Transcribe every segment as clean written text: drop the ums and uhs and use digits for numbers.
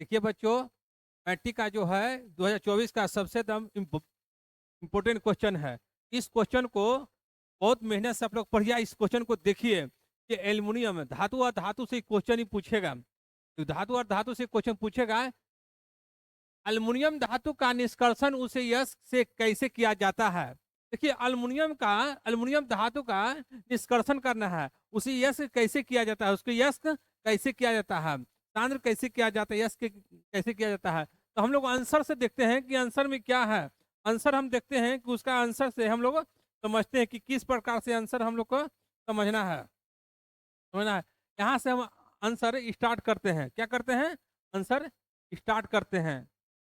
देखिए बच्चों, मैट्रिक का जो है 2024 का सबसे दम इम्पोर्टेंट क्वेश्चन है। इस क्वेश्चन को बहुत मेहनत से आप लोग पढ़िए। इस क्वेश्चन को देखिए कि एल्युमिनियम धातु और धातु से क्वेश्चन ही पूछेगा। तो धातु और धातु से क्वेश्चन पूछेगा, अल्युमिनियम धातु का निष्कर्षण उसे यश से कैसे किया जाता है। देखिए अल्युमिनियम धातु का निष्कर्षण करना है, उसे यश कैसे किया जाता है, उसके यश कैसे किया जाता है, सांद्र कैसे किया जाता है, यश कैसे किया जाता है। तो हम लोग आंसर से देखते हैं कि आंसर में क्या है। आंसर हम देखते हैं कि उसका आंसर से हम लोग समझते हैं कि किस प्रकार से आंसर हम लोग को समझना है। यहाँ से हम आंसर स्टार्ट करते हैं। क्या करते हैं? आंसर स्टार्ट करते हैं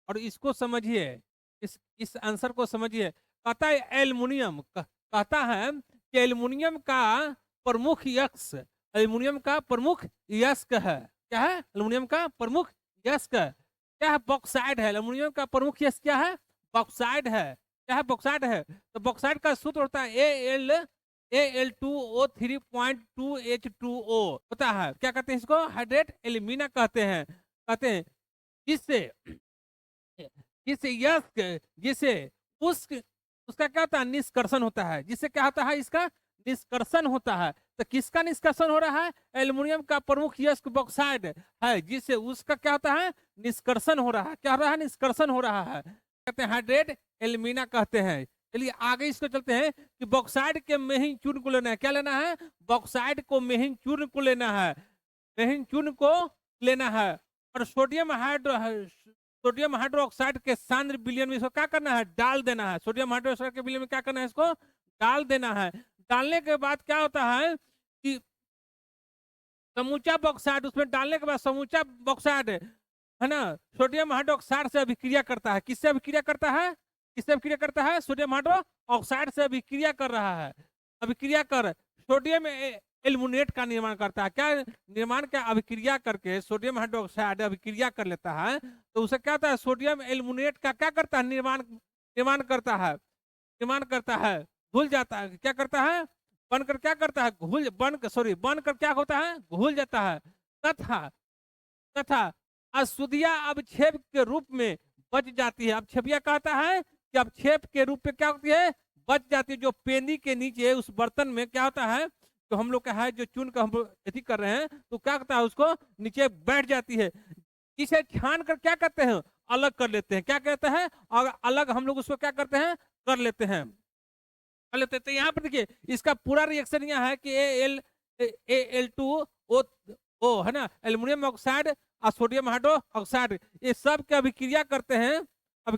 और इसको समझिए। इस आंसर को समझिए। कहता है एल्युमिनियम कहता है कि एल्युमिनियम का प्रमुख यस्क, एल्युमिनियम का प्रमुख यस्क है। क्या है? एल्युमिनियम का प्रमुख यस्क क्या है? बॉक्साइड है। एल्युमिनियम का प्रमुख यस्क क्या है? बॉक्साइड है। क्या है? बॉक्साइड है। तो बॉक्साइड का सूत्र होता है Al2O3.2H2O होता है। क्या कहते हैं इसको? हाइड्रेट एल्यूमिना कहते हैं जिससे जिससे यस्क जिसे उस उसका क्या होता है? निष्कर्षण होता है। जिससे क्या होता है? इसका निष्कर्षण होता है। तो किसका निष्कर्षण हो रहा है? एल्युमिनियम का प्रमुख यस्क बॉक्साइड है, जिससे उसका क्या होता है? निष्कर्षण हो रहा है। क्या हो रहा है? निष्कर्षण हो रहा है। कहते हैं हाइड्रेट एल्यूमिना कहते हैं। चलिए आगे इसको चलते हैं कि बॉक्साइड के मेहिन चूर्ण को लेना है। क्या लेना है? बॉक्साइड को मेहिन चूर्ण को लेना है। मेहिन चूर्ण को लेना है और सोडियम हाइड्रोक्साइड के सांद्र विलयन में इसको क्या करना है? डाल देना है। सोडियम हाइड्रोक्साइड के विलयन में क्या करना है? इसको डाल देना है। डालने के बाद क्या होता है कि समूचा बॉक्साइड, उसमें डालने के बाद समूचा बॉक्साइड है ना, सोडियम हाइड्रोक्साइड से अभिक्रिया करता है। किससे अभिक्रिया करता है? किससे अभिक्रिया करता है? सोडियम हाइड्रोक्साइड से अभिक्रिया कर रहा है। अभिक्रिया कर सोडियम एल्युमिनेट का निर्माण करता है। क्या निर्माण? क्या अभिक्रिया करके सोडियम हाइड्रोक्साइड अभिक्रिया कर लेता है, तो उसे क्या होता है? सोडियम एल्युमिनेट का क्या करता है? निर्माण करता है। निर्माण करता है, घुल जाता है। क्या करता है? बनकर क्या करता है? बनकर क्या होता है? घुल जाता है। तथा तथा अशुद्धियां अवक्षेप के रूप में बच जाती है। अवक्षेपिया कहता है कि अवक्षेप के रूप में क्या होती है? बच जाती है। जो पेनी के नीचे उस बर्तन में क्या होता है, तो हम लोग का है जो चून का हम लोग कर रहे हैं, तो क्या करता है? उसको नीचे बैठ जाती है। इसे छान कर क्या करते हैं? अलग कर लेते हैं। क्या कहते हैं? और अलग हम लोग उसको क्या करते हैं? कर लेते हैं। कर लेते हैं। तो यहाँ पर देखिए इसका पूरा रिएक्शन यहाँ है कि Al2O ओ है ना, एल्युमिनियम ऑक्साइड और सोडियम हाइड्रो ऑक्साइड, ये सब के अभिक्रिया करते हैं तो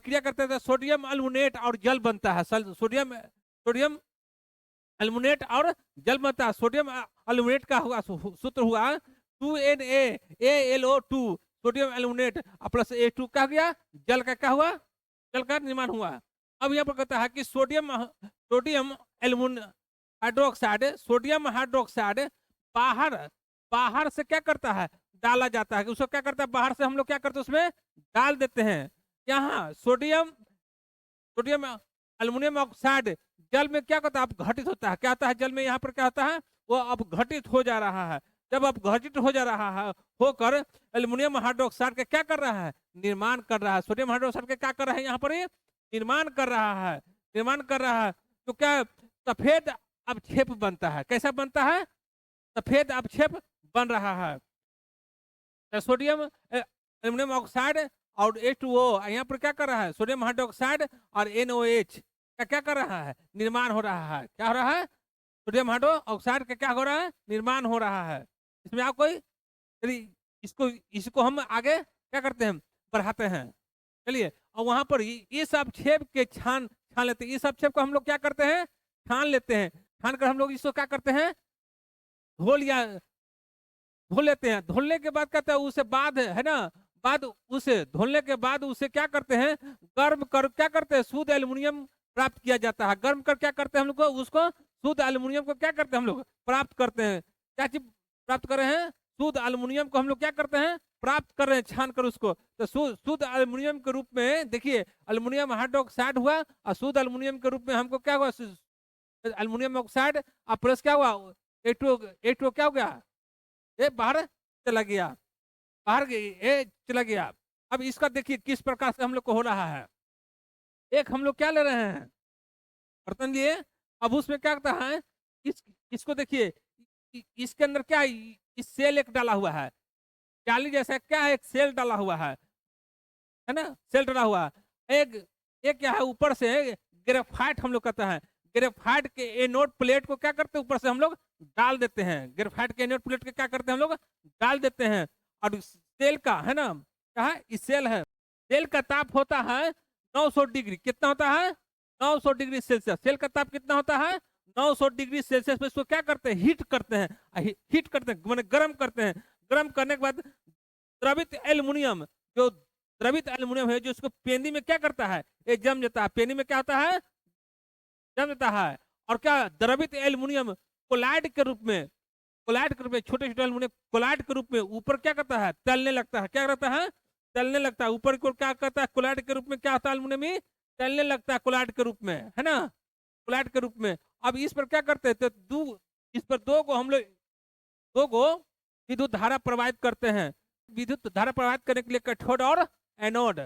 सोडियम एल्युमिनेट और जल बनता है। सोडियम एल्युमिनेट और जल बनता है। सोडियम एल्युमिनेट का हुआ सूत्र हुआ 2Na sodium aluminate plus A2 क्या गया? जल का क्या हुआ? जल का निर्माण हुआ। अब यहाँ पर कहता है कि सोडियम एल्युमिनियम सोडियम हाइड्रोक्साइड बाहर बाहर से क्या करता है? डाला जाता है। उसको क्या करता है? बाहर से हम लोग क्या करते हैं? उसमें डाल देते हैं। यहाँ सोडियम सोडियम एल्युमिनियम ऑक्साइड जल में क्या करता है? अब घटित होता है। क्या होता है? जल में यहाँ पर क्या होता है? वो अब घटित हो जा रहा है। जब अब घटित हो जा रहा है होकर एल्युमिनियम हाइड्रोक्साइड का क्या कर रहा है? निर्माण कर रहा है। सोडियम हाइड्रोक्साइड का क्या कर रहा है? यहाँ पर ये निर्माण कर रहा है। निर्माण कर रहा है तो क्या सफेद अवक्षेप बनता है। कैसा बनता है? सफेद अवक्षेप बन रहा है। सोडियम एल्युमिनियम ऑक्साइड और H2O यहाँ पर क्या कर रहा है? सोडियम हाइड्रोक्साइड और NOH का क्या कर रहा है? निर्माण हो रहा है। क्या हो रहा है? सोडियम हाइड्रो ऑक्साइड का क्या हो रहा है? निर्माण हो रहा है। इसमें आप कोई इसको इसको हम आगे क्या करते हैं? बढ़ाते हैं। चलिए और वहां पर इस अवक्षेप के छान छान लेते हैं। इस अवक्षेप को हम लोग क्या करते हैं? छान लेते हैं। छान कर हम लोग इसको क्या करते हैं? धो लिया धुल लेते हैं। धुलने के बाद कहते हैं उसे बाद है ना, बाद उसे धुलने के बाद उसे क्या करते हैं? गर्म कर क्या करते हैं? शुद्ध एल्युमिनियम प्राप्त किया जाता है। गर्म कर क्या करते हैं हम लोग को? उसको शुद्ध एल्युमिनियम को क्या करते हैं? हम लोग प्राप्त करते हैं। क्या चीज प्राप्त कर रहे हैं? शुद्ध एल्युमिनियम को हम लोग क्या करते हैं? प्राप्त कर रहे हैं छान कर उसको। तो शुद्ध एल्युमिनियम के रूप में देखिए एल्युमिनियम हाइड्रोक्साइड हुआ और शुद्ध एल्युमिनियम के रूप में हमको क्या हुआ? एल्युमिनियम ऑक्साइड और प्लस क्या हुआ? A2 क्या हो गया? ये बाहर चला गया। बाहर चला गया। अब इसका देखिए किस प्रकार से हम लोग को हो रहा है। एक हम लोग क्या ले रहे हैं, बर्तन लिए, अब उसमें क्या करता है, इस इसको देखिए, इसके अंदर क्या है, इस सेल एक डाला हुआ है, जाली जैसा क्या है, एक सेल डाला हुआ है ना, सेल डाला हुआ है। एक क्या है, ऊपर से ग्रेफाइट हम लोग कहते हैं, ग्रेफाइट के एनोड प्लेट को क्या करते हैं, ऊपर से हम लोग डाल देते हैं, ग्रेफाइट के एनोड प्लेट के क्या करते हैं हम लोग, डाल देते हैं। और सेल का है ना, क्या है, इस सेल है, सेल का ताप होता है 900 डिग्री, कितना होता है, 900 डिग्री सेल्सियस। सेल का ताप कितना होता है, 900 डिग्री सेल्सियस पे इसको क्या करते हैं, हीट करते हैं, हीट करते हैं मैंने गर्म करते हैं। गर्म करने के बाद द्रवित एल्युमिनियम, जो द्रवित एल्युमिनियम है, जो इसको पेंदी में क्या करता है, ये जम जाता है, पेंदी में क्या होता है, जम जाता है। और क्या, द्रवित एल्युमिनियम कोलाइड के रूप में, कोलाइड के रूप में, छोटे छोटे एल्युमिनियम कोलाइड के रूप में ऊपर क्या करता है, तलने लगता है, क्या करता है, तलने लगता है। ऊपर को क्या करता है, कोलाइड के रूप में क्या होता है, एल्युमिनियम तलने लगता है कोलाइड के रूप में, है ना, कोलाइड के रूप में। अब इस पर क्या करते हैं, तो इस पर दो को हम लोग, दो को विद्युत धारा प्रवाहित करते हैं। विद्युत धारा प्रवाहित करने के लिए कैथोड और एनोड,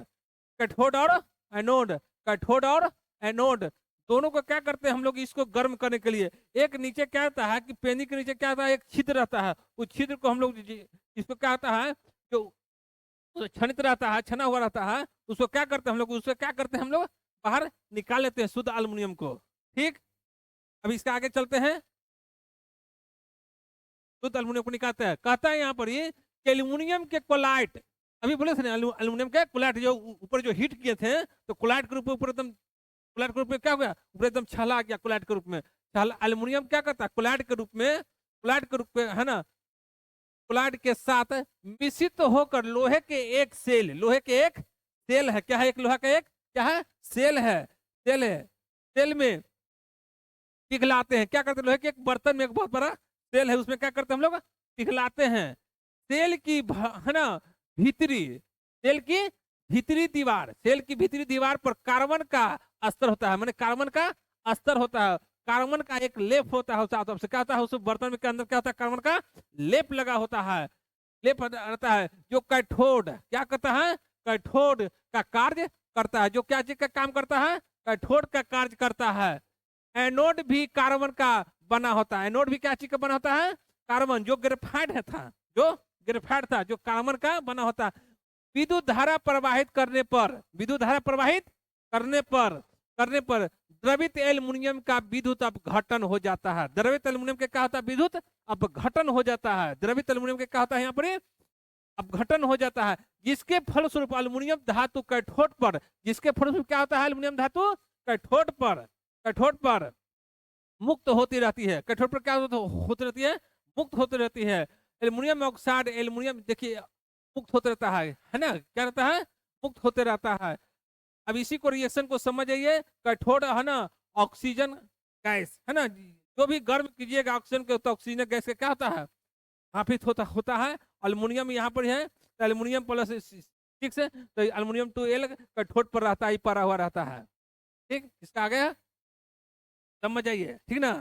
कैथोड और एनोड, कैथोड और एनोड दोनों को क्या करते हैं हम लोग, इसको गर्म करने के लिए। एक नीचे क्या होता है कि पेनी के नीचे क्या होता है, एक छिद्र रहता है, उस छिद्र को हम लोग, इसको क्या होता है, जो छनित रहता है, छना हुआ रहता है, उसको क्या करते हैं हम लोग, उसको क्या करते हैं हम लोग, बाहर निकाल लेते हैं शुद्ध एल्युमिनियम को। ठीक, अब इसके आगे चलते हैं, शुद्ध एल्युमिनियम को निकालते हैं। कहता है यहाँ पर ये एल्युमिनियम के कोलाइट, अभी बोले थे ना एल्युमिनियम के कोलाइट, जो ऊपर जो हीट किए थे, तो कोलाइट के रूप में ऊपर एकदम, कोलाइट के रूप में क्या हो गया, ऊपर एकदम छला गया कोलाइट के रूप में। एल्युमिनियम क्या करता है, कोलाइट के रूप में, कोलाइट के रूप में, है ना, कोलाइट के साथ मिश्रित होकर लोहे के एक सेल, लोहे के एक सेल है, क्या है, एक लोहा का एक क्या है, सेल है, सेल है, सेल में पिघलाते हैं। क्या करते हैं, लोहे के एक बर्तन में एक बहुत बड़ा सेल है, उसमें क्या करते हैं हम लोग, पिघलाते हैं। सेल की है ना भीतरी, सेल की भीतरी दीवार, सेल की भीतरी दीवार पर कार्बन का अस्तर होता है, माने कार्बन का अस्तर होता है, कार्बन का एक लेप होता है, क्या होता है, उस बर्तन के अंदर क्या होता है, कार्बन का लेप लगा होता है, लेप रहता है, जो कैथोड क्या करता है, कैथोड का कार्य करता है। जो क्या चीज का काम करता है, कैथोड का कार्य करता है। एनोड भी कार्बन का बना होता है, एनोड भी क्या चीज का बना होता है, कार्बन, जो ग्रेफाइट है था, जो ग्रेफाइट था, जो कार्बन का बना होता है। विद्युत धारा प्रवाहित करने पर, विद्युत धारा प्रवाहित करने पर द्रवित एल्युमिनियम का विद्युत अपघटन हो जाता है। द्रवित एल्युमिनियम के क्या होता है, विद्युत अपघटन हो जाता है। द्रवित एल्युमिनियम के क्या होता है, यहाँ पर अपघटन हो जाता है, जिसके फलस्वरूप एल्युमिनियम धातु कैथोड पर, जिसके फलस्वरूप क्या होता है, एल्युमिनियम धातु कैथोड पर, कैथोड पर मुक्त होती रहती है। कैथोड पर क्या होती रहती है, मुक्त होती रहती है। एल्युमिनियम ऑक्साइड, एल्युमिनियम देखिए मुक्त होते रहता है ना, क्या रहता है, मुक्त होते रहता है। अब इसी को रिएक्शन को समझ जाइए, कैथोड है ना, ऑक्सीजन गैस है ना, जो भी गर्म कीजिएगा ऑक्सीजन के, तो ऑक्सीजन गैस का क्या होता है, हाफिज होता है। एल्युमिनियम यहाँ पर है, तो एल्युमिनियम प्लस 6 है, तो एल्युमिनियम 2L कैथोड पर रहता है, परा हुआ रहता है। ठीक, इसका आगे समझ जाइए, ठीक ना।